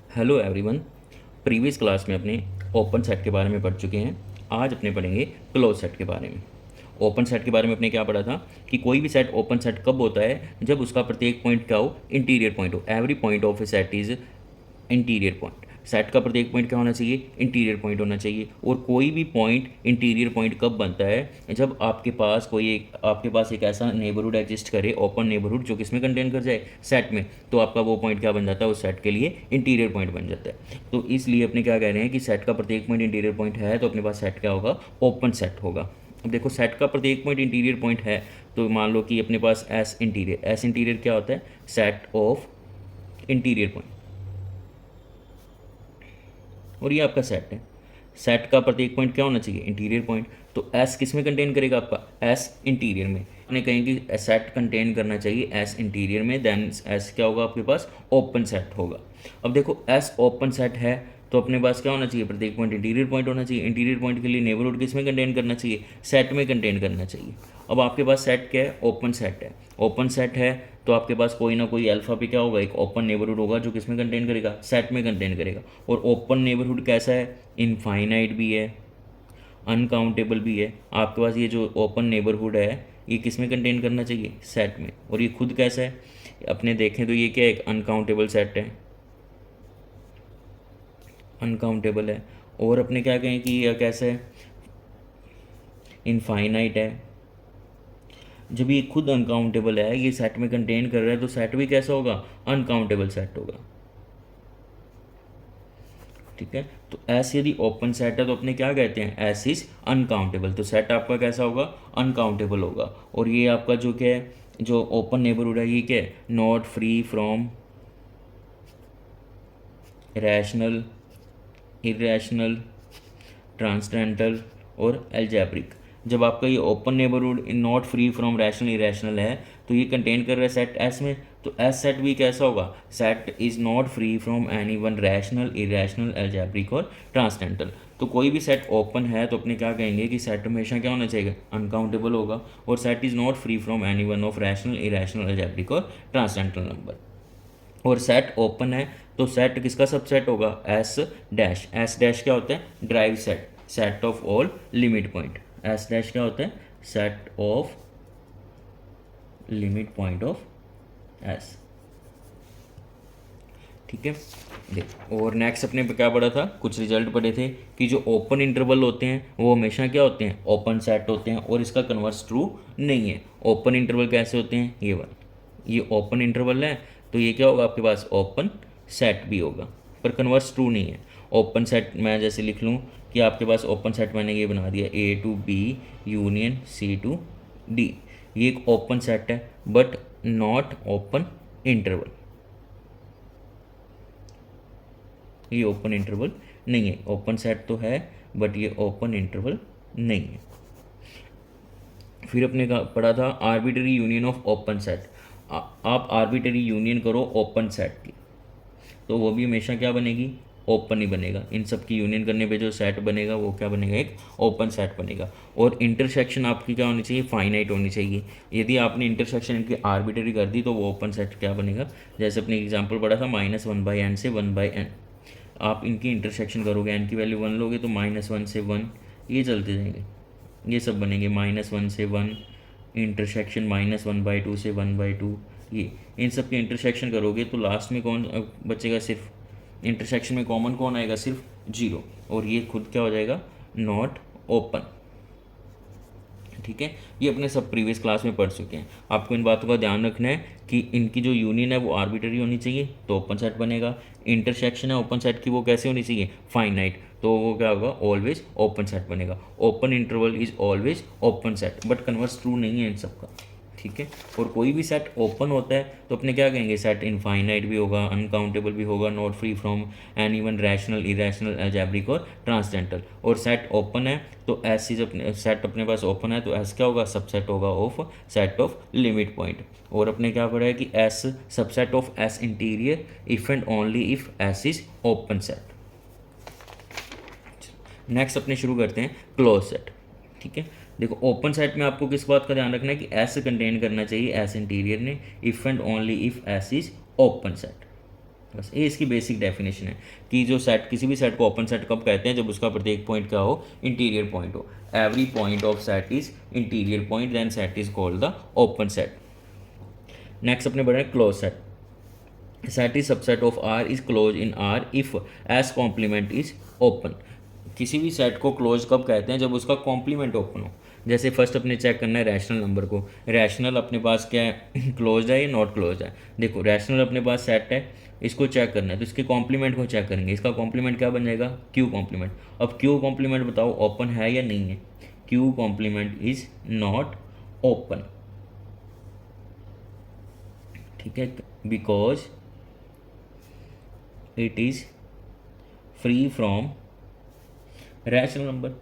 Hello everyone. Previous class में अपने open set के बारे में पढ़ चुके हैं। आज अपने पढ़ेंगे क्लोज सेट के बारे में। ओपन सेट के बारे में अपने क्या पढ़ा था कि कोई भी सेट ओपन सेट कब होता है, जब उसका प्रत्येक पॉइंट क्या हो, इंटीरियर पॉइंट हो। Every point of A set is interior point. Set का प्रत्येक पॉइंट क्या होना चाहिए, इंटीरियर पॉइंट होना चाहिए। और कोई भी पॉइंट इंटीरियर पॉइंट कब बनता है, जब आपके पास एक ऐसा नेबरहुड एग्जिस्ट करे, ओपन नेबरहुड, जो किसमें कंटेन कर जाए, सेट में। तो आपका वो पॉइंट क्या बन जाता है, उस सेट के लिए इंटीरियर पॉइंट बन जाता है। तो इसलिए अपने क्या कह रहे हैं कि सेट का प्रत्येक पॉइंट इंटीरियर पॉइंट है, तो अपने पास सेट क्या होगा, ओपन सेट होगा। अब देखो, सेट का प्रत्येक पॉइंट इंटीरियर पॉइंट है, तो मान लो कि अपने पास एस इंटीरियर क्या होता है, सेट ऑफ इंटीरियर पॉइंट। और ये आपका सेट है। सेट का प्रत्येक पॉइंट क्या होना चाहिए, इंटीरियर पॉइंट। तो एस किस में कंटेन करेगा, आपका एस इंटीरियर में। हमने कहें कि सेट कंटेन करना चाहिए एस इंटीरियर में, देन एस क्या होगा आपके पास, ओपन सेट होगा। अब देखो, एस ओपन सेट है तो अपने पास क्या होना चाहिए, प्रत्येक पॉइंट इंटीरियर पॉइंट होना चाहिए। इंटीरियर पॉइंट के लिए नेबरहुड किस में कंटेन करना चाहिए, सेट में कंटेन करना चाहिए। अब आपके पास सेट क्या है, ओपन सेट है। ओपन सेट है तो आपके पास कोई ना कोई अल्फ़ा पे क्या होगा, एक ओपन नेबरहुड होगा, जो किस में कंटेन करेगा, सेट में कंटेन करेगा। और ओपन नेबरहुड कैसा है, इनफाइनाइट भी है, अनकाउंटेबल भी है। आपके पास ये जो ओपन नेबरहुड है, ये किस में कंटेन करना चाहिए, सेट में। और ये खुद कैसा है, अपने देखें तो ये क्या है, एक अनकाउंटेबल सेट है, अनकाउंटेबल है। और अपने क्या कहें कि यह कैसा है, इनफाइनाइट है। जब ये खुद अनकाउंटेबल है, ये सेट में कंटेन कर रहा है, तो सेट भी कैसा होगा, अनकाउंटेबल सेट होगा। ठीक है, तो एस यदि ओपन सेट है तो अपने क्या कहते हैं, एस इज अनकाउंटेबल। तो सेट आपका कैसा होगा, अनकाउंटेबल होगा। और ये आपका जो क्या है, जो ओपन नेबरहुड है, ये क्या है, not free from rational, irrational, transcendental और एल्जेब्रिक। जब आपका ये open neighbourhood not free from rational irrational है, तो ये कंटेन कर रहा है सेट एस में। तो एस सेट भी कैसा होगा, set is not free from any one rational, irrational, algebraic और ट्रांसडेंटल। तो कोई भी सेट ओपन है तो अपने क्या कहेंगे कि सेट हमेशा क्या होना चाहिए, अनकाउंटेबल होगा। और set is not free from any one of rational, irrational, algebraic और ट्रांसडेंटल नंबर। और सेट ओपन है तो सेट किसका सबसेट होगा, एस डैश। एस डैश क्या होता है, drive set, set of all limit point. S dash क्या होता है, set of limit point of S. ठीक है, देख। और नेक्स्ट अपने पे क्या पढ़ा था, कुछ रिजल्ट पढ़े थे कि जो ओपन इंटरवल होते हैं वो हमेशा क्या होते हैं, ओपन सेट होते हैं। और इसका कन्वर्स ट्रू नहीं है। ओपन इंटरवल कैसे होते हैं, ये वाला, ये ओपन इंटरवल है तो ये क्या होगा आपके पास, ओपन सेट भी होगा, पर कन्वर्स ट्रू नहीं है। ओपन सेट मैं जैसे लिख लूँ कि आपके पास ओपन सेट मैंने ये बना दिया, A to B union C to D. ये एक ओपन सेट है बट नॉट ओपन इंटरवल। ये ओपन इंटरवल नहीं है, ओपन सेट तो है बट ये ओपन इंटरवल नहीं है। फिर अपने का पढ़ा था arbitrary union of open set. आप आर्बिटरी यूनियन करो ओपन सेट की, तो वो भी हमेशा क्या बनेगी, ओपन ही बनेगा। इन सब की यूनियन करने पे जो सेट बनेगा वो क्या बनेगा, एक ओपन सेट बनेगा। और इंटरसेक्शन आपकी क्या होनी चाहिए, फाइनाइट होनी चाहिए। यदि आपने इंटरसेक्शन इनकी आर्बिटरी कर दी तो वो ओपन सेट क्या बनेगा, जैसे अपने एग्जांपल पढ़ा था -1/n से 1/n। आप इनकी इंटरसेक्शन करोगे, एन की वैल्यू 1 लोगे तो -1 से 1 ये चलते जाएंगे, ये सब बनेंगे। -1 से 1 इंटरसेक्शन, -1/2 से 1/2, ये इन सब के इंटरसेक्शन करोगे तो लास्ट में कौन बचेगा, सिर्फ इंटरसेक्शन में कॉमन कौन आएगा, सिर्फ 0। और ये खुद क्या हो जाएगा, नॉट ओपन। ठीक है, ये अपने सब प्रीवियस क्लास में पढ़ चुके हैं। आपको इन बातों का ध्यान रखना है कि इनकी जो यूनियन है वो आर्बिटरी होनी चाहिए तो ओपन सेट बनेगा। इंटरसेक्शन है ओपन सेट की, वो कैसे होनी चाहिए, फाइनाइट, तो वो क्या होगा, ऑलवेज ओपन सेट बनेगा। Open interval is always open set, but converse true नहीं है इन सब का। ठीक है, और कोई भी सेट ओपन होता है तो अपने क्या कहेंगे, सेट इनफाइनाइट भी होगा, अनकाउंटेबल भी होगा, not free from any one rational, irrational, algebraic और ट्रांसडेंटल। और सेट ओपन है तो एस इज अपने सेट अपने पास ओपन है तो एस क्या होगा, सबसेट होगा of set of limit point. और अपने क्या पढ़ा है कि S subset of S interior if and only if S is open set. Next अपने शुरू करते हैं क्लोज सेट। ठीक है, देखो ओपन सेट में आपको किस बात का ध्यान रखना है कि एस कंटेन करना चाहिए एस इंटीरियर ने, if and only if S is open set. बस ये इसकी बेसिक डेफिनेशन है कि जो सेट, किसी भी सेट को ओपन सेट कब कहते हैं, जब उसका प्रत्येक पॉइंट क्या हो, इंटीरियर पॉइंट हो। Every point of set is interior point, then set is called the open set. Next अपने बढ़े close set. Set is subset of R is close in R if S complement is open. किसी भी set को close कब कहते हैं, जब उसका कॉम्प्लीमेंट ओपन हो। जैसे फर्स्ट अपने चेक करना है रैशनल नंबर को। रैशनल अपने पास क्या है, क्लोज है या नॉट क्लोज है। देखो रैशनल अपने पास सेट है, इसको चेक करना है तो इसके कॉम्प्लीमेंट को चेक करेंगे। इसका कॉम्प्लीमेंट क्या बन जाएगा, क्यू कॉम्प्लीमेंट। अब क्यू कॉम्प्लीमेंट बताओ ओपन है या नहीं है। Q complement is not open, ठीक है, because it is free from rational number,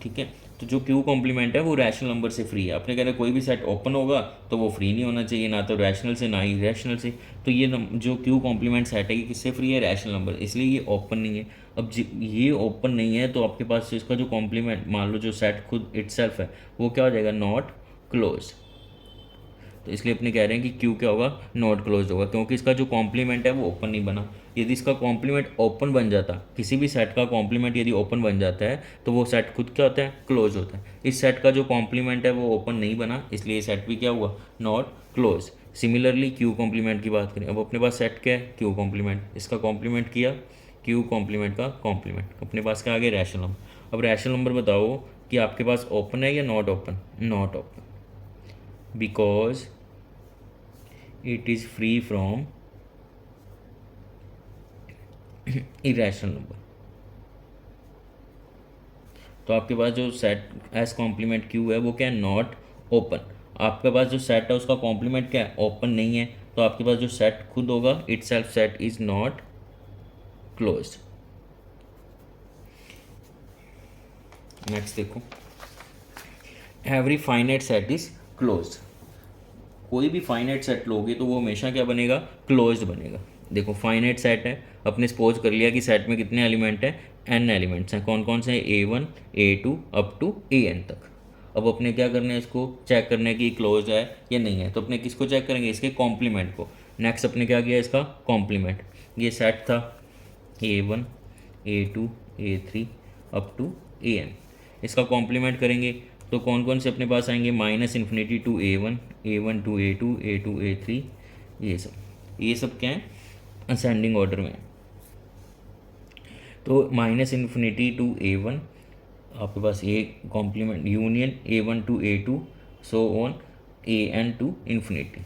ठीक है। तो जो क्यू कॉम्प्लीमेंट है वो रैशनल नंबर से फ्री है। आपने कह रहा कोई भी सेट ओपन होगा तो वो फ्री नहीं होना चाहिए, ना तो रैशनल से ना ही रैशनल से। तो ये जो क्यू कॉम्प्लीमेंट सेट है ये किससे फ्री है, रैशनल नंबर, इसलिए ये ओपन नहीं है। अब ये ओपन नहीं है तो आपके पास इसका जो कॉम्प्लीमेंट, मान लो जो सेट खुद इटसेल्फ है वो क्या हो जाएगा, नॉट क्लोज। तो इसलिए अपने कह रहे हैं कि क्यू क्या होगा, नॉट क्लोज होगा, क्योंकि इसका जो कॉम्प्लीमेंट है वो ओपन नहीं बना। यदि इसका कॉम्प्लीमेंट ओपन बन जाता, किसी भी सेट का कॉम्प्लीमेंट यदि ओपन बन जाता है तो वो सेट खुद क्या होता है, क्लोज होता है। इस सेट का जो कॉम्प्लीमेंट है वो ओपन नहीं बना, इसलिए ये सेट भी क्या हुआ, not close. Similarly Q complement की बात करें, अब अपने पास सेट क्या है, क्यू कॉम्प्लीमेंट, इसका कॉम्प्लीमेंट किया, क्यू कॉम्प्लीमेंट का कॉम्प्लीमेंट, अपने पास क्या आ गया, रैशनल नंबर। अब रैशनल नंबर बताओ कि आपके पास ओपन है या not open, not open, because it is free from irrational number। तो आपके पास जो सेट एस कॉम्प्लीमेंट क्यू है वो क्या है, नॉट ओपन। आपके पास जो सेट है उसका कॉम्प्लीमेंट क्या है, ओपन नहीं है, तो आपके पास जो सेट खुद होगा, itself set is not close. Next देखो, every finite set is close. कोई भी फाइनाइट सेट लोगे तो वो हमेशा क्या बनेगा, क्लोज्ड बनेगा। देखो फाइनाइट सेट है, अपने सपोज कर लिया कि सेट में कितने एलिमेंट हैं, एन एलिमेंट्स हैं। कौन कौन से हैं, A1 A2 up to AN तक। अब अपने क्या करना है, इसको चेक करना है कि क्लोज है या नहीं है। तो अपने किसको चेक करेंगे, इसके कॉम्प्लीमेंट को। नेक्स्ट अपने क्या किया, इसका कॉम्प्लीमेंट। ये सेट था A1 A2 A3 up to AN, इसका कॉम्प्लीमेंट करेंगे तो कौन कौन से अपने पास आएंगे, -∞ to A1 A1 to A2 A2 A3, ये सब क्या है, असेंडिंग ऑर्डर में। तो -∞ टू A1 आपके पास A complement, union A1 to A2 so on AN to infinity,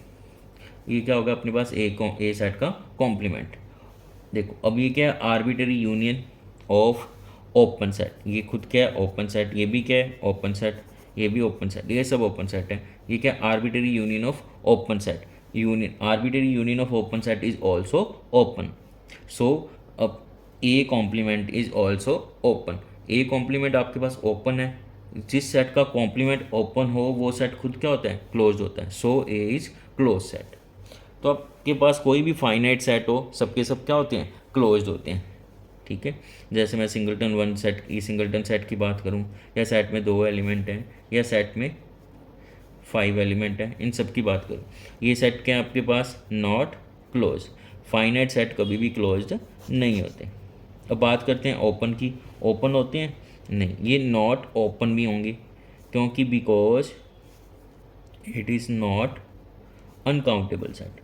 ये क्या होगा अपने पास ए सेट का कॉम्प्लीमेंट। देखो अब ये क्या है, arbitrary union of open set. ये खुद क्या है, ओपन सेट, ये भी क्या है, ओपन सेट, ये भी ओपन सेट, ये सब ओपन सेट है। ये क्या, arbitrary union of open set. Union, arbitrary union of open set is also open. So अब A complement is also open. A complement आपके पास ओपन है, जिस सेट का कॉम्प्लीमेंट ओपन हो वो सेट खुद क्या होता है, क्लोज होता है। सो ए इज क्लोज सेट। तो आपके पास कोई भी फाइनाइट सेट हो, सबके सब क्या होते हैं, क्लोज्ड होते हैं, ठीक है। जैसे मैं सिंगलटन वन सेट की, सिंगलटन सेट की बात करूं, या सेट में 2 एलिमेंट हैं, या सेट में 5 एलिमेंट हैं, इन सब की बात करूं, ये सेट क्या है आपके पास, नॉट क्लोज। फाइनाइट सेट कभी भी क्लोज्ड नहीं होते। अब बात करते हैं ओपन की, ओपन होते हैं, नहीं, ये नॉट ओपन भी होंगे, क्योंकि because it is not uncountable set.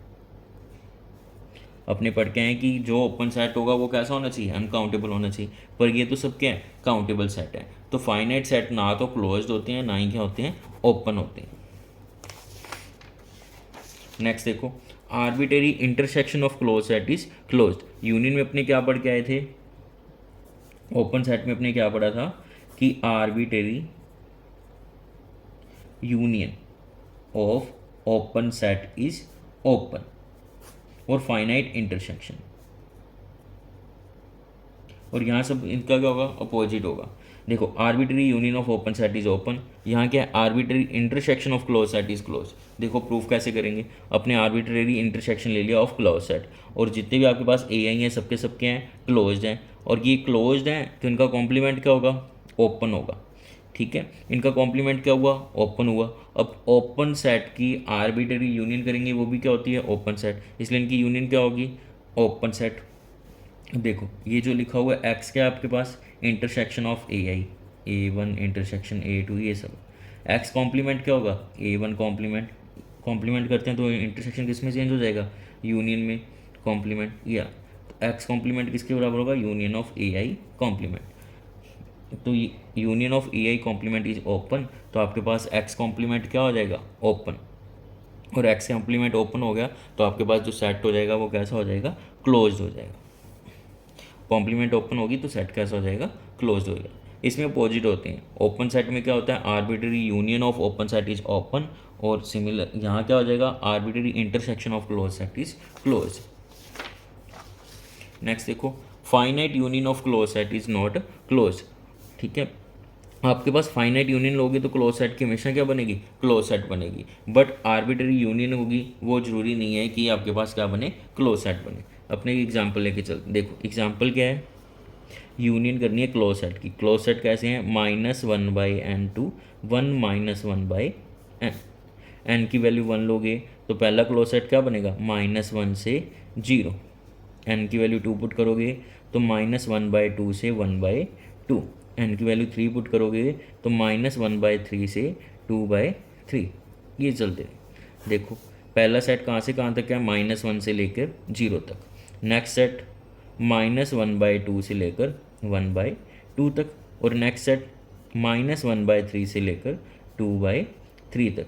अपने पढ़ के हैं कि जो ओपन सेट होगा वो कैसा होना चाहिए, अनकाउंटेबल होना चाहिए, पर ये तो सब क्या है, काउंटेबल सेट है। तो फाइनाइट सेट ना तो क्लोज्ड होते हैं, ना ही क्या होते हैं, ओपन होते हैं। नेक्स्ट देखो, arbitrary intersection of close set is closed. Union में अपने क्या पढ़ के आए थे, ओपन सेट में अपने क्या पढ़ा था कि arbitrary union of open set is open, और फाइनाइट इंटरसेक्शन, और यहाँ सब इनका क्या होगा, अपोजिट होगा। देखो arbitrary union of open set is open, यहाँ क्या है, arbitrary intersection of close set is close. देखो प्रूफ कैसे करेंगे, अपने आर्बिटरी इंटरसेक्शन ले लिया ऑफ क्लोज सेट, और जितने भी आपके पास ए आई हैं सबके सबके हैं, क्लोज्ड हैं, और ये क्लोज्ड हैं तो इनका कॉम्प्लीमेंट क्या होगा, ओपन होगा। ठीक है, इनका कॉम्प्लीमेंट क्या हुआ, ओपन हुआ। अब ओपन सेट की आर्बिटरी यूनियन करेंगे, वो भी क्या होती है, ओपन सेट, इसलिए इनकी यूनियन क्या होगी, ओपन सेट। देखो ये जो लिखा हुआ है एक्स क्या है आपके पास, intersection of A I, A1 intersection A2, ये सब एक्स कॉम्प्लीमेंट क्या होगा, A1 कॉम्प्लीमेंट, कॉम्प्लीमेंट करते हैं तो इंटरसेक्शन किस में चेंज हो जाएगा, यूनियन में, कॉम्प्लीमेंट, या तो एक्स कॉम्प्लीमेंट किसके बराबर होगा, union of A I complement. तो union of A I complement is open, तो आपके पास एक्स कॉम्प्लीमेंट क्या हो जाएगा, ओपन, और एक्स कॉम्प्लीमेंट ओपन हो गया तो आपके पास जो सेट हो जाएगा वो कैसा हो जाएगा, क्लोज हो जाएगा। कॉम्प्लीमेंट ओपन होगी तो सेट कैसा हो जाएगा, क्लोज हो जाएगा। इसमें अपोजिट होते हैं, ओपन सेट में क्या होता है, arbitrary union of open set is open, और सिमिलर यहाँ क्या हो जाएगा, arbitrary intersection of close set is close. Next देखो, finite union of close set is not close. ठीक है, आपके पास फाइनाइट यूनियन लोगे तो क्लोज सेट की हमेशा क्या बनेगी, क्लोज सेट बनेगी, बट आर्बिटरी यूनियन होगी वो जरूरी नहीं है कि आपके पास क्या बने, क्लोज सेट बने। अपने एग्जाम्पल लेके चलते, देखो एग्जाम्पल क्या है, यूनियन करनी है क्लोज सेट की। क्लोज सेट कैसे हैं, -1/n2 1 - 1/n, एन की वैल्यू 1 लोगे तो पहला क्लोज सेट क्या बनेगा, -1 से 0, एन की वैल्यू 2 पुट करोगे तो -1/2 से 1/2, एन की वैल्यू 3 पुट करोगे तो -1/3 से 2/3, ये चलते रहे। देखो पहला सेट कहाँ से कहाँ तक है, -1 से लेकर 0 तक, नेक्स्ट सेट -1/2 से लेकर 1/2 तक, और नेक्स्ट सेट -1/3 से लेकर 2/3 तक।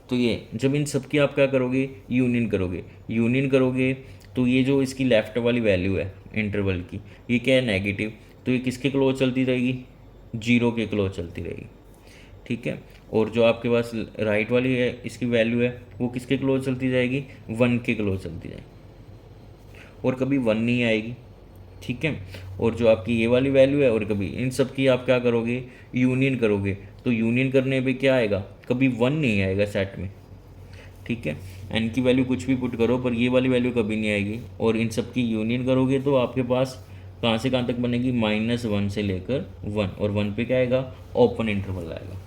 तो ये जब इन सब की आप क्या करोगे, यूनियन करोगे, यूनियन करोगे तो ये जो इसकी लेफ्ट वाली वैल्यू है इंटरवल की, ये क्या है, नेगेटिव, तो ये किसके क्लोज चलती रहेगी, 0 के क्लोज चलती रहेगी। ठीक है, और जो आपके पास राइट वाली है इसकी वैल्यू है वो किसके क्लोज चलती जाएगी, 1 के क्लोज चलती जाएगी, और कभी 1 नहीं आएगी। ठीक है, और जो आपकी ये वाली वैल्यू है, और कभी इन सब की आप क्या करोगे, यूनियन करोगे, तो यूनियन करने पे क्या आएगा, कभी 1 नहीं आएगा सेट में। ठीक है, एन की वैल्यू कुछ भी पुट करो पर ये वाली वैल्यू कभी नहीं आएगी, और इन सब की यूनियन करोगे तो आपके पास कहाँ से कहाँ तक बनेगी, -1 से लेकर 1, और 1 पे क्या आएगा, ओपन इंटरवल आएगा।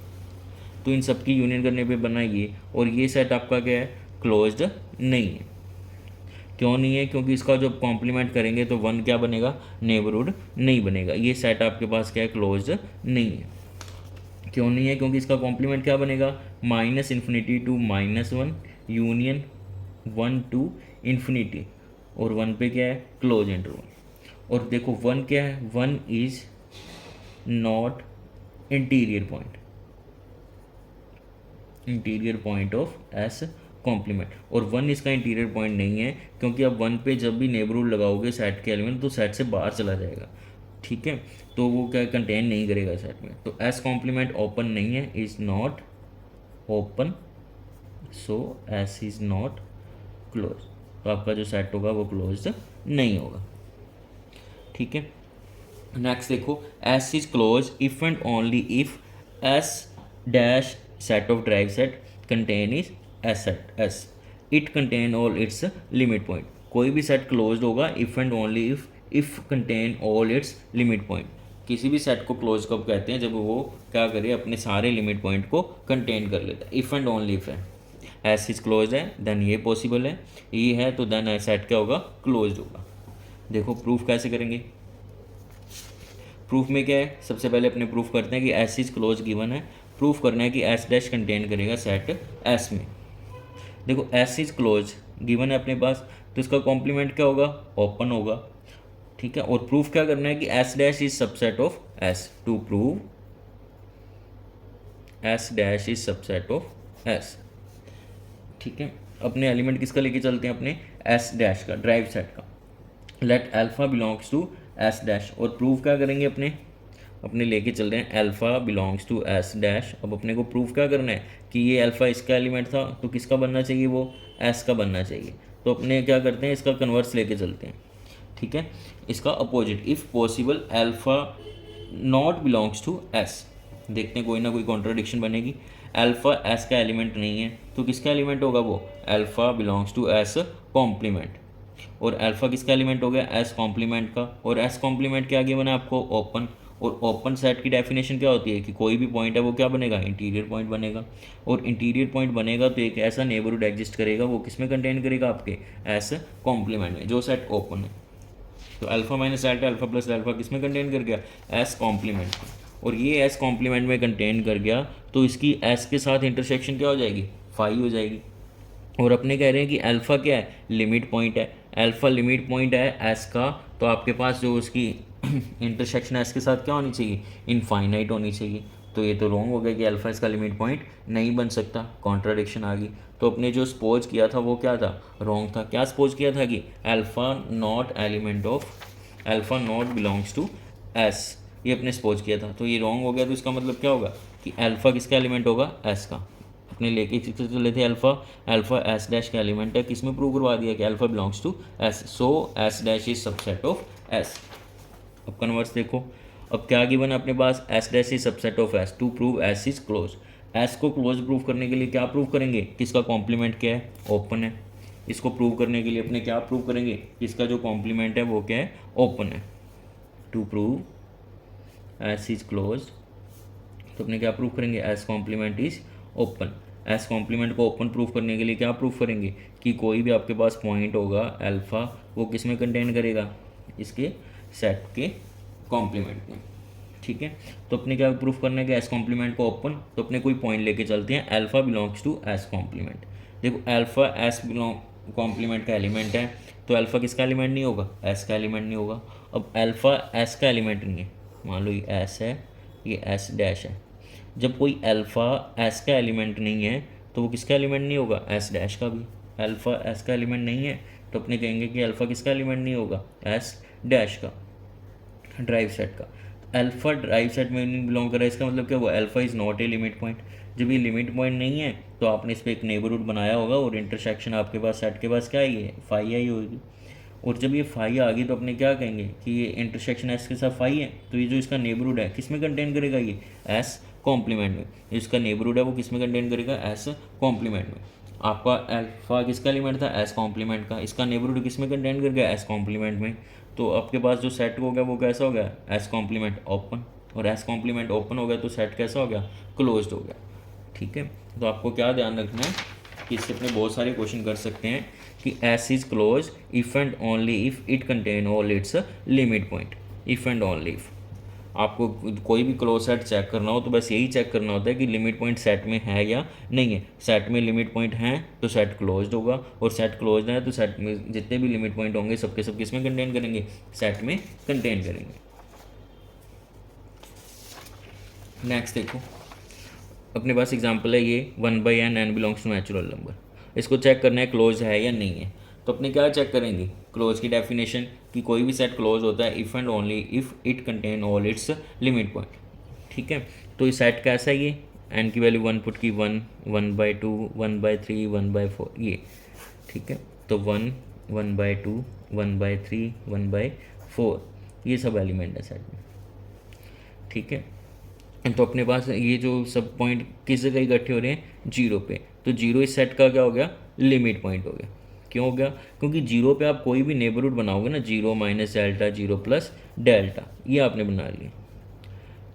तो इन सब की यूनियन करने पे बना ये, और ये सेट आपका क्या है, क्लोज्ड नहीं है। क्यों नहीं है, क्योंकि इसका जब कॉम्प्लीमेंट करेंगे तो 1 क्या बनेगा, नेबरहुड नहीं बनेगा, ये सेट आपके पास क्या है, क्लोज्ड नहीं है। क्यों नहीं है, क्योंकि इसका कॉम्प्लीमेंट क्या बनेगा, -∞ टू -1 यूनियन 1 टू इन्फिनिटी, और 1 पे क्या है, क्लोज इंटरवल। और देखो 1 क्या है, 1 is not interior point, interior point of S complement, और 1 इसका इंटीरियर पॉइंट नहीं है, क्योंकि अब 1 पे जब भी नेबरहुड लगाओगे सेट के एलिमेंट तो सेट से बाहर चला जाएगा। ठीक है, तो वो क्या कंटेन नहीं करेगा सेट में, तो एस कॉम्प्लीमेंट ओपन नहीं है, is not open, so S is not close, तो आपका जो सेट होगा वो क्लोज नहीं होगा। ठीक है, नेक्स्ट देखो, S is close if and only if S dash set of drive set contain is S set S, it contain all it's limit point. कोई भी सेट क्लोज होगा if and only if contain all it's limit point. किसी भी set को close कब कहते हैं, जब वो क्या करे, अपने सारे लिमिट पॉइंट को कंटेन कर लेता है। इफ एंड ओनली इफ है, एस इज क्लोज है देन ये पॉसिबल है, ये है तो देन सेट क्या होगा, क्लोज होगा। देखो प्रूफ कैसे करेंगे, प्रूफ में क्या है, सबसे पहले अपने प्रूफ करते हैं कि एस इज क्लोज गिवन है, प्रूफ करना है कि एस डैश कंटेन करेगा सेट एस में। देखो एस इज क्लोज गिवन है अपने पास, तो इसका कॉम्प्लीमेंट क्या होगा, ओपन होगा। ठीक है, और प्रूफ क्या करना है कि S dash is subset of S, to prove S dash is subset of S. ठीक है, अपने एलिमेंट किसका लेके चलते हैं, अपने एस डैश का, ड्राइव सेट का, let alpha belongs to S dash, और प्रूफ क्या करेंगे, अपने लेके चल रहे हैं alpha belongs to S dash. अब अपने को प्रूफ क्या करना है कि ये अल्फा इसका एलिमेंट था तो किसका बनना चाहिए, वो एस का बनना चाहिए। तो अपने क्या करते हैं, इसका कन्वर्स लेके चलते हैं। ठीक है, इसका opposite, if possible alpha not belongs to S, देखते हैं कोई ना कोई कॉन्ट्राडिक्शन बनेगी। अल्फा एस का एलिमेंट नहीं है तो किसका एलिमेंट होगा, वो alpha belongs to S complement. और अल्फ़ा किसका एलिमेंट हो गया, एस कॉम्प्लीमेंट का, और एस कॉम्प्लीमेंट क्या आगे बना आपको, ओपन। और ओपन सेट की डेफिनेशन क्या होती है कि कोई भी पॉइंट है वो क्या बनेगा, इंटीरियर पॉइंट बनेगा। और इंटीरियर पॉइंट बनेगा तो एक ऐसा नेबरहुड एग्जिस्ट करेगा, वो किस में कंटेन करेगा, आपके एस कॉम्प्लीमेंट में, जो सेट ओपन है। तो alpha minus delta, alpha plus delta किस में कंटेन कर गया, एस कॉम्प्लीमेंट में। और ये एस कॉम्प्लीमेंट में कंटेन कर गया तो इसकी एस के साथ इंटरसेक्शन क्या हो जाएगी, फाई हो जाएगी। और अपने कह रहे हैं कि अल्फ़ा क्या है, लिमिट पॉइंट है। अल्फ़ा लिमिट पॉइंट है एस का, तो आपके पास जो उसकी इंटरसेक्शन एस के साथ क्या होनी चाहिए, इनफाइनाइट होनी चाहिए। तो ये तो रॉन्ग हो गया कि अल्फ़ा इसका लिमिट पॉइंट नहीं बन सकता, कॉन्ट्राडिक्शन आ गई। तो अपने जो सपोज किया था वो क्या था, रॉन्ग था। क्या सपोज किया था कि alpha not element of, alpha not belongs to S, ये अपने सपोज किया था। तो ये रॉन्ग हो गया, तो इसका मतलब क्या होगा कि अल्फ़ा किसका एलिमेंट होगा, एस का। अपने लेके चले थे अल्फ़ा, अल्फ़ा एस डैश का एलिमेंट है, किसमें प्रूव करवा दिया कि alpha belongs to S, so S dash is subset of S. अब कन्वर्स देखो, अब क्या गिवन है अपने पास, S dash is subset of S, to prove S is close. S को क्लोज प्रूव करने के लिए क्या प्रूव करेंगे, किसका कॉम्प्लीमेंट क्या है, ओपन है। इसको प्रूव करने के लिए अपने क्या प्रूव करेंगे, किसका जो कॉम्प्लीमेंट है वो क्या है, ओपन है। To prove S is close, तो अपने क्या प्रूव करेंगे, S complement is open. S complement को ओपन प्रूफ करने के लिए क्या प्रूफ करेंगे कि कोई भी आपके पास पॉइंट होगा अल्फ़ा, वो किस में कंटेन करेगा, इसके सेट के कॉम्प्लीमेंट में। ठीक है, तो अपने क्या प्रूफ करना है कि एस कॉम्प्लीमेंट को ओपन। तो अपने कोई पॉइंट लेके चलते हैं, alpha belongs to S complement. देखो अल्फ़ा एस बिलोंग कॉम्प्लीमेंट का एलिमेंट है, तो अल्फ़ा किसका एलिमेंट नहीं होगा, एस का एलिमेंट नहीं होगा। अब अल्फ़ा एस का एलिमेंट नहीं है, मान लो ये एस है, ये एस डैश है। जब कोई अल्फ़ा एस का एलिमेंट नहीं है तो वो किसका एलिमेंट नहीं होगा, एस डैश का भी। अल्फ़ा एस का एलिमेंट नहीं है तो अपने कहेंगे कि अल्फ़ा किसका एलिमेंट नहीं होगा, एस डैश का, ड्राइव सेट का। अल्फ़ा ड्राइव सेट में नहीं बिलोंग कर रहा है, इसका मतलब क्या हुआ, alpha is not a limit point. जब ये लिमिट पॉइंट नहीं है तो आपने इस पर एक नेबरहुड बनाया होगा और इंटरसेक्शन आपके पास सेट के पास क्या आई है, फाई आई होगी। और जब ये फाई आ गई तो अपने क्या कहेंगे कि ये इंटरसेक्शन एस के साथ फाई है, तो ये जो इसका नेबरहुड है किस में कंटेन करेगा, ये एस कॉम्प्लीमेंट में। इसका नेबरहुड है वो किस में कंटेन करेगा, एस कॉम्प्लीमेंट में। आपका अल्फा किसका एलिमेंट था, एस कॉम्प्लीमेंट का, इसका नेबरहुड किस में कंटेन कर गया, एस कॉम्प्लीमेंट में। तो आपके पास जो सेट हो गया वो कैसा हो गया, एस कॉम्प्लीमेंट ओपन। और एस कॉम्प्लीमेंट ओपन हो गया तो सेट कैसा हो गया, क्लोज्ड हो गया। ठीक है, तो आपको क्या ध्यान रखना है कि इससे अपने बहुत सारे क्वेश्चन कर सकते हैं कि S is close if and only if it contain all it's limit point. If and only if आपको कोई भी क्लोज सेट चेक करना हो तो बस यही चेक करना होता है कि लिमिट पॉइंट सेट में है या नहीं है। सेट में लिमिट पॉइंट हैं तो सेट क्लोज्ड होगा, और सेट क्लोज्ड है तो सेट में जितने भी लिमिट पॉइंट होंगे सबके सब किस में कंटेन करेंगे, सेट में कंटेन करेंगे। नेक्स्ट देखो, अपने पास एग्जांपल है ये 1/n, n belongs to natural number. इसको चेक करना है क्लोज है या नहीं है। तो अपने क्या चेक करेंगे, क्लोज की डेफिनेशन कि कोई भी सेट क्लोज होता है if and only if it contain all it's limit point. ठीक है, तो ये सेट कैसा है, ये एन की वैल्यू 1 पुट की 1, 1/2, 1/3, 1/4 ये। ठीक है, तो 1, 1/2, 1/3, 1/4 ये सब एलिमेंट है सेट में। ठीक है, तो अपने पास ये जो सब पॉइंट किस जगह इकट्ठे हो रहे हैं, जीरो पे। तो जीरो इस सेट का क्या हो गया, लिमिट पॉइंट हो गया। क्यों हो गया, क्योंकि जीरो पे आप कोई भी नेबरहुड बनाओगे ना, zero minus delta, zero plus delta, ये आपने बना लिया।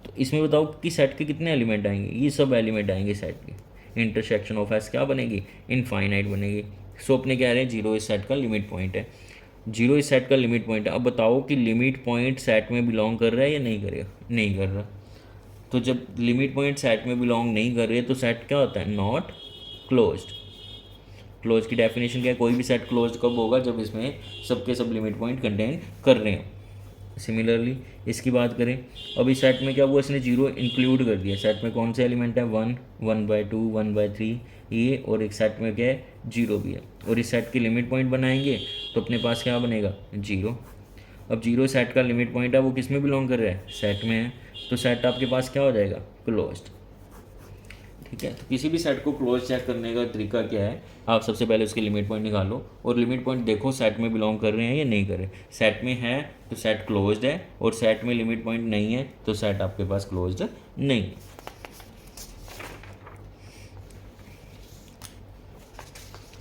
तो इसमें बताओ कि सेट के कितने एलिमेंट आएंगे, ये सब एलिमेंट आएंगे सेट के। इंटरसेक्शन ऑफ एस क्या बनेगी, इनफाइनाइट बनेगी। सो अपने कह रहे हैं जीरो इस सेट का लिमिट पॉइंट है, जीरो इस सेट का लिमिट पॉइंट है। अब बताओ कि लिमिट पॉइंट सेट में बिलोंग कर रहा है या नहीं करेगा, नहीं कर रहा। तो जब लिमिट पॉइंट सेट में बिलोंग नहीं कर रहे तो सेट क्या होता है, नॉट क्लोज्ड। क्लोज की डेफिनेशन क्या है, कोई भी सेट क्लोज्ड कब होगा, जब इसमें सबके सब लिमिट पॉइंट कंटेन कर रहे हो। सिमिलरली इसकी बात करें, अब इस सेट में क्या हुआ, इसने जीरो इंक्लूड कर दिया। सेट में कौन से एलिमेंट है, 1, 1/2, 1/3 ये, और एक सेट में क्या है, जीरो भी है। और इस सेट की लिमिट पॉइंट बनाएंगे तो अपने पास क्या बनेगा, जीरो। अब जीरो सेट का लिमिट पॉइंट है वो किस में बिलोंग कर रहा है, सेट में है। तो सेट आपके पास क्या हो जाएगा, क्लोज्ड। ठीक है, तो किसी भी सेट को क्लोज चेक करने का तरीका क्या है, आप सबसे पहले उसके लिमिट पॉइंट निकालो और लिमिट पॉइंट देखो सेट में बिलोंग कर रहे हैं या नहीं कर रहे। सेट में है तो सेट क्लोज्ड है, और सेट में लिमिट पॉइंट नहीं है तो सेट आपके पास क्लोज्ड नहीं है।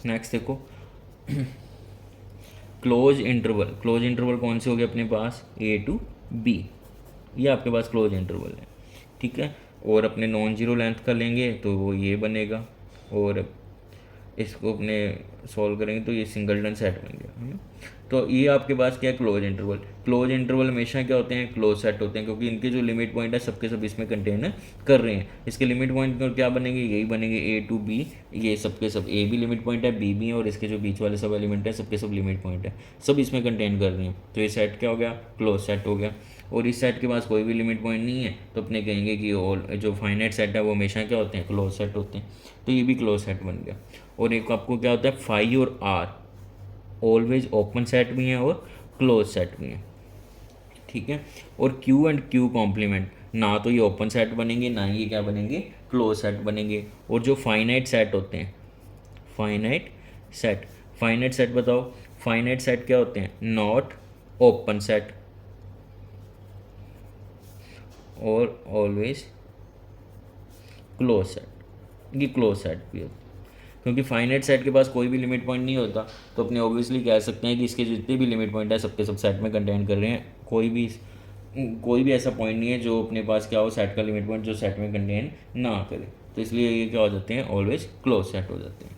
नेक्स्ट देखो, क्लोज इंटरवल कौन से हो गए अपने पास, ए टू बी, ये आपके पास क्लोज इंटरवल है, ठीक है। और अपने नॉन जीरो लेंथ का लेंगे तो वो ये बनेगा, और इसको अपने सॉल्व करेंगे तो ये सिंगलटन सेट बन गया, है ना। तो ये आपके पास क्या है, क्लोज इंटरवल हमेशा क्या होते हैं, क्लोज सेट होते हैं, क्योंकि इनके जो लिमिट पॉइंट है सबके सब इसमें कंटेन कर रहे हैं। इसके लिमिट पॉइंट क्या बनेंगे, यही बनेंगे ए टू बी, ये सबके सब ए भी लिमिट पॉइंट है, बी भी है, और इसके जो बीच वाले सब एलिमेंट है सबके सब लिमिट पॉइंट है, सब इसमें कंटेन कर रहे हैं। तो ये सेट क्या हो गया, क्लोज सेट हो गया। और इस सेट के पास कोई भी लिमिट पॉइंट नहीं है, तो अपने कहेंगे कि ऑल जो फाइनाइट सेट है वो हमेशा क्या होते हैं, क्लोज सेट होते हैं। तो ये भी क्लोज सेट बन गया। और एक आपको क्या होता है, फाई और आर ऑलवेज ओपन सेट भी हैं और क्लोज सेट भी हैं, ठीक है। और क्यू एंड क्यू कॉम्प्लीमेंट, ना तो ये ओपन सेट बनेंगे ना ये क्या बनेंगे, क्लोज सेट बनेंगे। और जो फाइनाइट सेट होते हैं, फाइनाइट सेट बताओ, फाइनाइट सेट क्या होते हैं, नॉट ओपन सेट और ऑलवेज क्लोज सेट, ये क्लोज सेट भी होता है। क्योंकि फाइनाइट सेट के पास कोई भी लिमिट पॉइंट नहीं होता, तो अपने ऑब्वियसली कह सकते हैं कि इसके जितने भी लिमिट पॉइंट है सबके सब सेट में कंटेन कर रहे हैं। कोई भी ऐसा पॉइंट नहीं है जो अपने पास क्या हो, सेट का लिमिट पॉइंट जो सेट में कंटेन ना करे। तो इसलिए ये क्या हो जाते हैं, ऑलवेज क्लोज सेट हो जाते हैं।